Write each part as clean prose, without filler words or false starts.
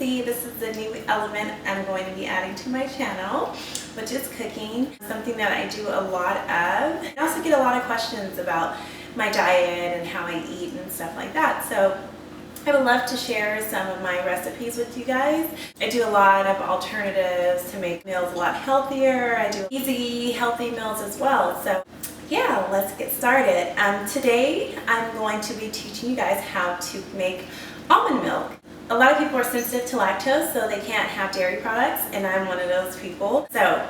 see, this is the new element I'm going to be adding to my channel, which is cooking, something that I do a lot of. I also get a lot of questions about my diet and how I eat and stuff like that. So I would love to share some of my recipes with you guys. I do a lot of alternatives to make meals a lot healthier. I do easy, healthy meals as well. So yeah, let's get started. Today I'm going to be teaching you guys how to make almond milk. A lot of people are sensitive to lactose, so they can't have dairy products, and I'm one of those people. So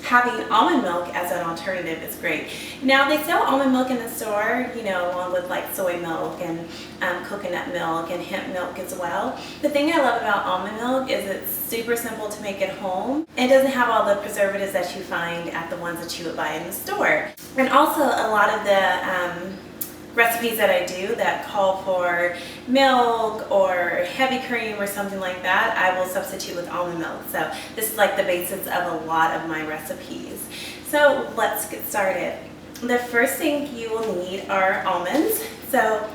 having almond milk as an alternative is great. Now they sell almond milk in the store, you know, along with like soy milk and coconut milk and hemp milk as well. The thing I love about almond milk is it's super simple to make at home. It doesn't have all the preservatives that you find at the ones that you would buy in the store. And also a lot of the recipes that I do that call for milk or heavy cream or something like that, I will substitute with almond milk. So this is like the basis of a lot of my recipes. So let's get started. The first thing you will need are almonds. So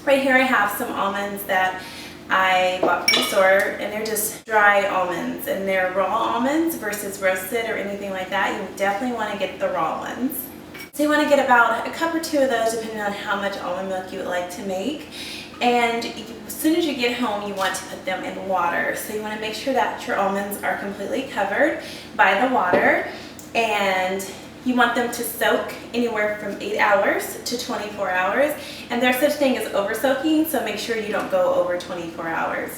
right here I have some almonds that I bought from the store, and they're just dry almonds, and they're raw almonds versus roasted or anything like that. You definitely want to get the raw ones. So you want to get about a cup or two of those depending on how much almond milk you would like to make. And as soon as you get home, you want to put them in water. So you want to make sure that your almonds are completely covered by the water, and you want them to soak anywhere from 8 hours to 24 hours. And there's such thing as over soaking, so make sure you don't go over 24 hours.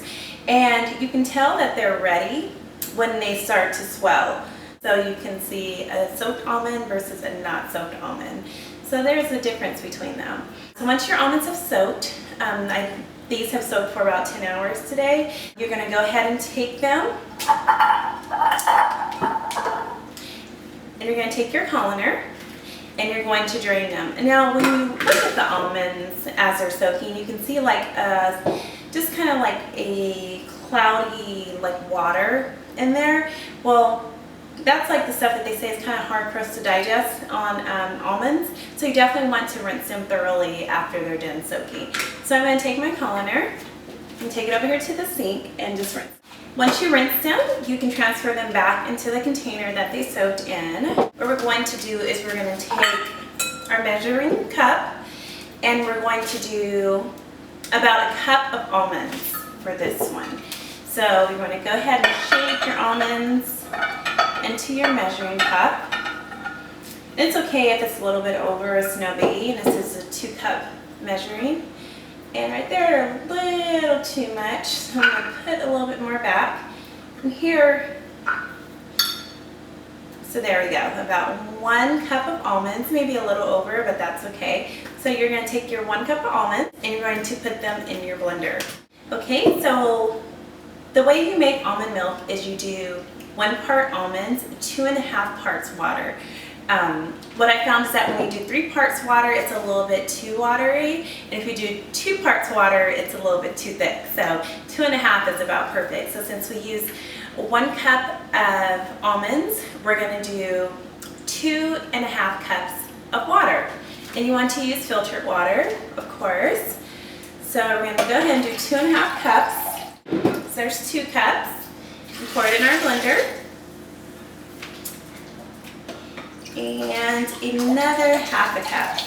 And you can tell that they're ready when they start to swell. So you can see a soaked almond versus a not soaked almond. So there's a difference between them. So once your almonds have soaked, these have soaked for about 10 hours today, you're going to go ahead and take them. And you're going to take your colander and you're going to drain them. And now when you look at the almonds as they're soaking, you can see like just kind of like a cloudy like water in there. Well, that's like the stuff that they say is kind of hard for us to digest on almonds. So you definitely want to rinse them thoroughly after they're done soaking. So I'm going to take my colander and take it over here to the sink and just rinse. Once you rinse them, you can transfer them back into the container that they soaked in. What we're going to do is we're going to take our measuring cup, and we're going to do about a cup of almonds for this one. So you want to go ahead and shake your almonds into your measuring cup. It's okay if it's a little bit over, it's no biggie. This is a 2-cup measuring. And right there, a little too much, so I'm going to put a little bit more back. And here, so there we go, about 1 cup of almonds, maybe a little over, but that's okay. So you're going to take your 1 cup of almonds and you're going to put them in your blender. Okay, so the way you make almond milk is you do 1 part almonds, 2.5 parts water. What I found is that when you do 3 parts water, it's a little bit too watery, and if you do 2 parts water, it's a little bit too thick. So 2.5 is about perfect. So since we use 1 cup of almonds, we're going to do 2.5 cups of water. And you want to use filtered water, of course. So we're going to go ahead and do 2.5 cups. So there's 2 cups. We pour it in our blender. And another half a cup.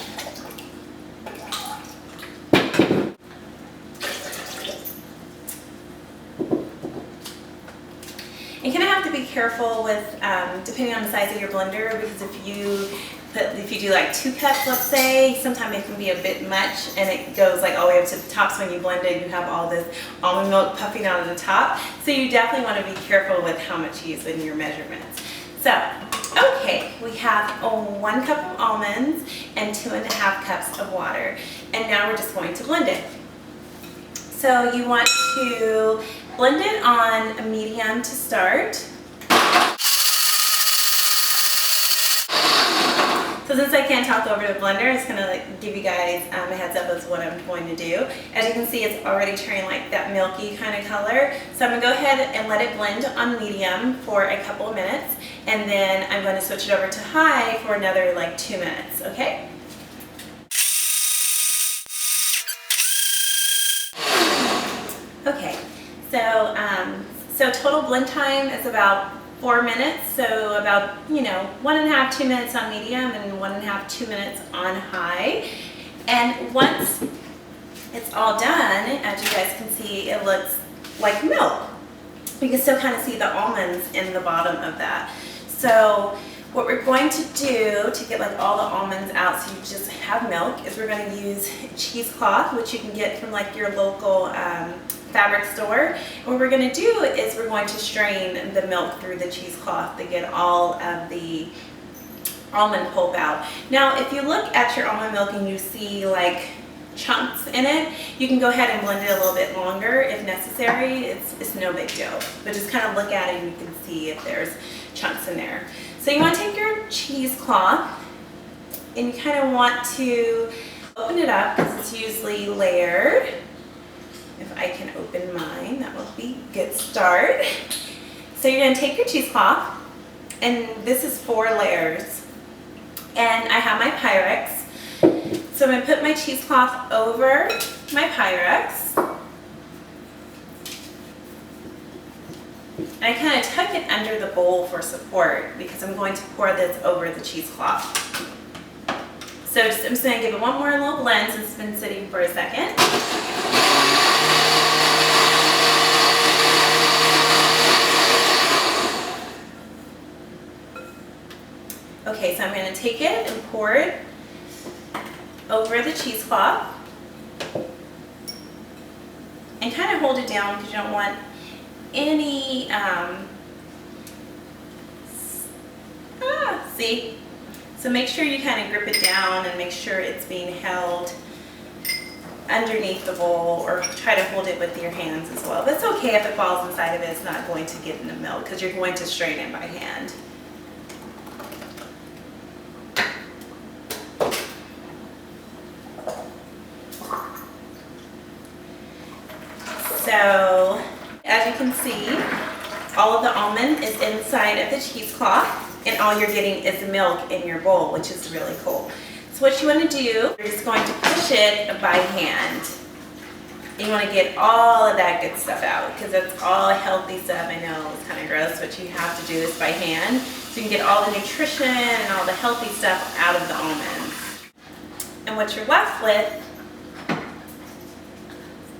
You kind of have to be careful with, depending on the size of your blender, because if you do like 2 cups, let's say, sometimes it can be a bit much, and it goes like all the way up to the top. So when you blend it, you have all this almond milk puffing out of the top. So you definitely want to be careful with how much you use in your measurements. So, okay, we have 1 cup of almonds and 2.5 cups of water. And now we're just going to blend it. So you want to blend it on a medium to start. So since I can't talk over the blender, I'm just going to give you guys a heads up as what I'm going to do. As you can see, it's already turning like that milky kind of color. So I'm going to go ahead and let it blend on medium for a couple of minutes. And then I'm going to switch it over to high for another like 2 minutes, okay? Okay, So total blend time is about 4 minutes. So about, 1.5, 2 minutes on medium and 1.5, 2 minutes on high. And once it's all done, as you guys can see, it looks like milk. You can still kind of see the almonds in the bottom of that. So what we're going to do to get like all the almonds out so you just have milk is we're going to use cheesecloth, which you can get from like your local fabric store. And what we're going to do is we're going to strain the milk through the cheesecloth to get all of the almond pulp out. Now if you look at your almond milk and you see like chunks in it, you can go ahead and blend it a little bit longer if necessary. It's no big deal, but just kind of look at it and you can see if there's chunks in there. So you want to take your cheesecloth and you kind of want to open it up because it's usually layered. If I can open mine, that will be a good start. So you're going to take your cheesecloth, and this is 4 layers, and I have my Pyrex. So I'm going to put my cheesecloth over my Pyrex. And I kind of tuck it under the bowl for support because I'm going to pour this over the cheesecloth. So I'm just going to give it one more little blend since it's been sitting for a second. Okay, so I'm going to take it and pour it over the cheesecloth and kind of hold it down because you don't want any, see? So make sure you kind of grip it down and make sure it's being held underneath the bowl, or try to hold it with your hands as well. But it's okay if it falls inside of it, it's not going to get in the milk because you're going to strain it by hand. So, as you can see, all of the almond is inside of the cheesecloth, and all you're getting is the milk in your bowl, which is really cool. So what you want to do, you're just going to push it by hand. And you want to get all of that good stuff out, because it's all healthy stuff. I know it's kind of gross, but you have to do this by hand, so you can get all the nutrition and all the healthy stuff out of the almonds. And what you're left with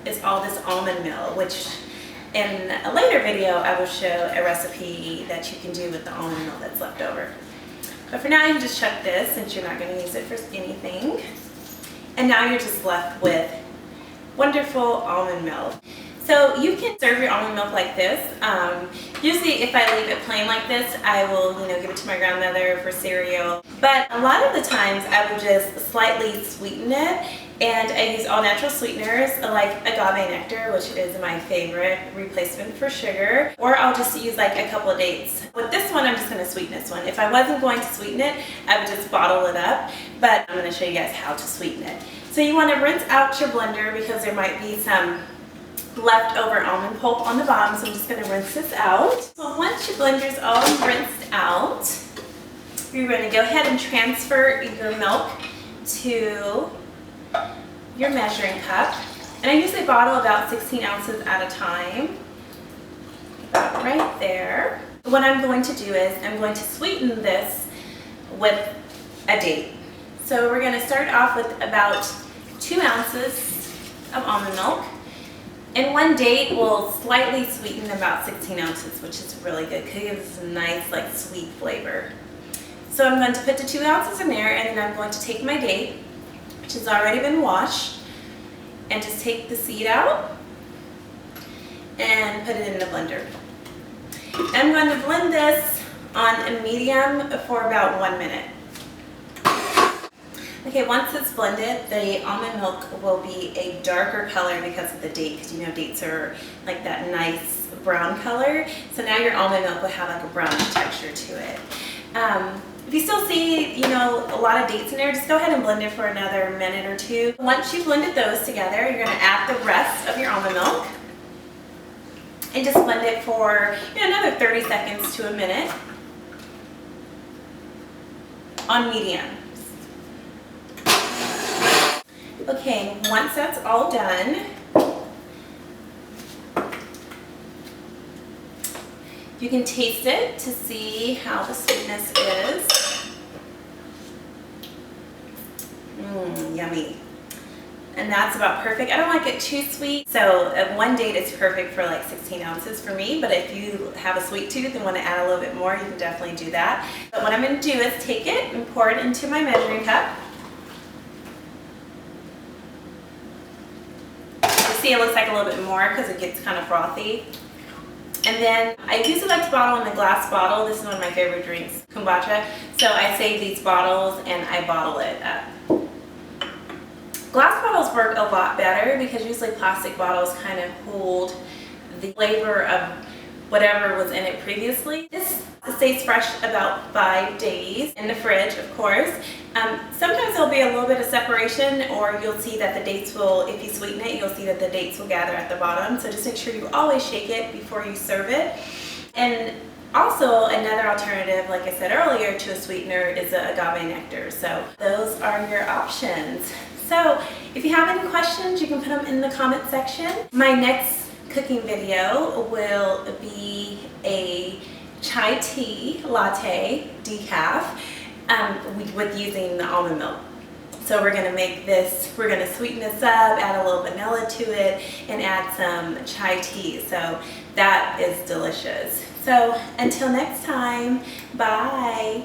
is all this almond meal, which in a later video I will show a recipe that you can do with the almond meal that's left over. But for now you can just chuck this since you're not going to use it for anything. And now you're just left with wonderful almond milk. So you can serve your almond milk like this. Usually if I leave it plain like this, I will give it to my grandmother for cereal. But a lot of the times I will just slightly sweeten it. And I use all natural sweeteners like agave nectar, which is my favorite replacement for sugar. Or I'll just use like a couple of dates. With this one, I'm just going to sweeten this one. If I wasn't going to sweeten it, I would just bottle it up. But I'm going to show you guys how to sweeten it. So you want to rinse out your blender because there might be some leftover almond pulp on the bottom. So I'm just going to rinse this out. So once your blender's all rinsed out, you're going to go ahead and transfer your milk to your measuring cup, and I usually bottle about 16 ounces at a time, about right there. What I'm going to do is I'm going to sweeten this with a date. So we're going to start off with about 2 ounces of almond milk, and one date will slightly sweeten about 16 ounces, which is really good because it gives a nice like sweet flavor. So I'm going to put the 2 ounces in there, and then I'm going to take my date, which has already been washed, and just take the seed out and put it in the blender. I'm going to blend this on a medium for about 1 minute. Okay, once it's blended, the almond milk will be a darker color because of the date, because dates are like that nice brown color. So now your almond milk will have like a brown texture to it. If you still see, a lot of dates in there, just go ahead and blend it for another minute or two. Once you've blended those together, you're going to add the rest of your almond milk and just blend it for another 30 seconds to a minute on medium. Okay, once that's all done, You can taste it to see how the sweetness is. Yummy. And that's about perfect. I don't like it too sweet, so at one date it's perfect for like 16 ounces for me, but if you have a sweet tooth and want to add a little bit more, you can definitely do that. But what I'm going to do is take it and pour it into my measuring cup. You see it looks like a little bit more because it gets kind of frothy. And then I usually like to bottle in a glass bottle. This is one of my favorite drinks, kombucha. So I save these bottles and I bottle it up. Glass bottles work a lot better because usually plastic bottles kind of hold the flavor of whatever was in it previously. This stays fresh about 5 days in the fridge, of course. Sometimes there'll be a little bit of separation, or you'll see that the dates will, if you sweeten it, you'll see that the dates will gather at the bottom. So just make sure you always shake it before you serve it. And also another alternative, like I said earlier, to a sweetener is the agave nectar. So those are your options. So if you have any questions, you can put them in the comment section. My next cooking video will be a chai tea latte decaf with using the almond milk. So we're gonna make this, we're gonna sweeten this up, add a little vanilla to it, and add some chai tea. So that is delicious. So until next time, bye.